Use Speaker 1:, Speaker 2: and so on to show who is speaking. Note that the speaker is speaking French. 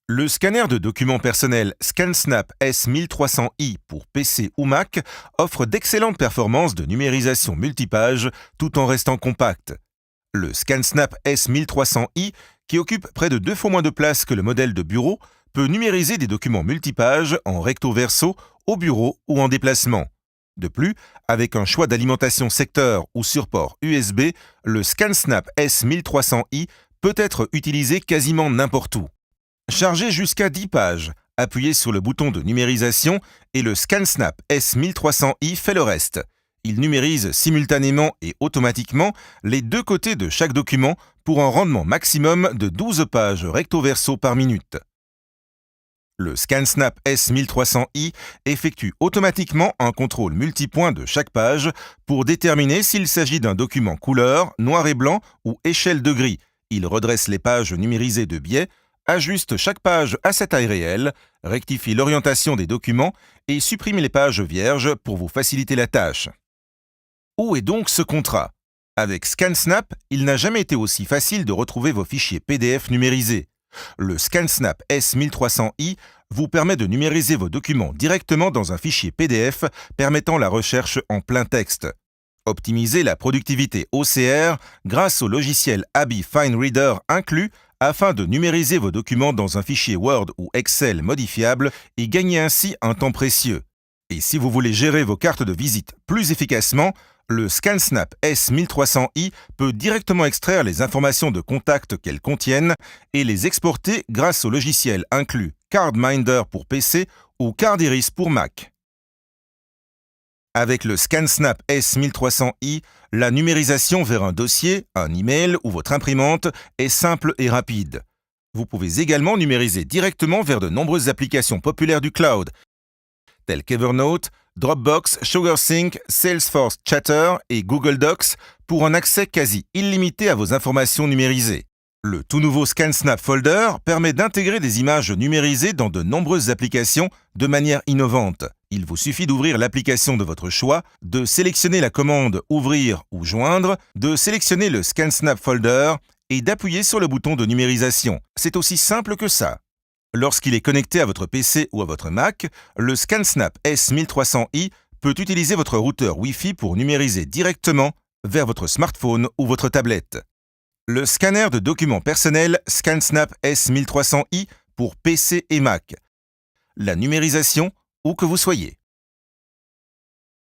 Speaker 1: Le scanner de documents personnels ScanSnap S1300i pour PC ou Mac offre d'excellentes performances de numérisation multipage tout en restant compact. Le ScanSnap S1300i, qui occupe près de 2 fois moins de place que le modèle de bureau, peut numériser des documents multipages en recto-verso au bureau ou en déplacement. De plus, avec un choix d'alimentation secteur ou sur port USB, le ScanSnap S1300i peut être utilisé quasiment n'importe où. Chargé jusqu'à 10 pages, appuyez sur le bouton de numérisation et le ScanSnap S1300i fait le reste. Il numérise simultanément et automatiquement les deux côtés de chaque document pour un rendement maximum de 12 pages recto-verso par minute. Le ScanSnap S1300i effectue automatiquement un contrôle multipoint de chaque page pour déterminer s'il s'agit d'un document couleur, noir et blanc ou échelle de gris. Il redresse les pages numérisées de biais, ajuste chaque page à sa taille réelle, rectifie l'orientation des documents et supprime les pages vierges pour vous faciliter la tâche. Où est donc ce contrat ? Avec ScanSnap, il n'a jamais été aussi facile de retrouver vos fichiers PDF numérisés. Le ScanSnap S1300i vous permet de numériser vos documents directement dans un fichier PDF permettant la recherche en plein texte. Optimisez la productivité OCR grâce au logiciel Abi Fine Reader inclus afin de numériser vos documents dans un fichier Word ou Excel modifiable et gagner ainsi un temps précieux. Et si vous voulez gérer vos cartes de visite plus efficacement, le ScanSnap S1300i peut directement extraire les informations de contact qu'elles contiennent et les exporter grâce au logiciel inclus CardMinder pour PC ou CardIris pour Mac. Avec le ScanSnap S1300i, la numérisation vers un dossier, un email ou votre imprimante est simple et rapide. Vous pouvez également numériser directement vers de nombreuses applications populaires du cloud, telles qu'Evernote, Dropbox, SugarSync, Salesforce Chatter et Google Docs pour un accès quasi illimité à vos informations numérisées. Le tout nouveau ScanSnap Folder permet d'intégrer des images numérisées dans de nombreuses applications de manière innovante. Il vous suffit d'ouvrir l'application de votre choix, de sélectionner la commande « Ouvrir » ou « Joindre », de sélectionner le ScanSnap Folder et d'appuyer sur le bouton de numérisation. C'est aussi simple que ça. Lorsqu'il est connecté à votre PC ou à votre Mac, le ScanSnap S1300i peut utiliser votre routeur Wi-Fi pour numériser directement vers votre smartphone ou votre tablette. Le scanner de documents personnels ScanSnap S1300i pour PC et Mac. La numérisation où que vous soyez.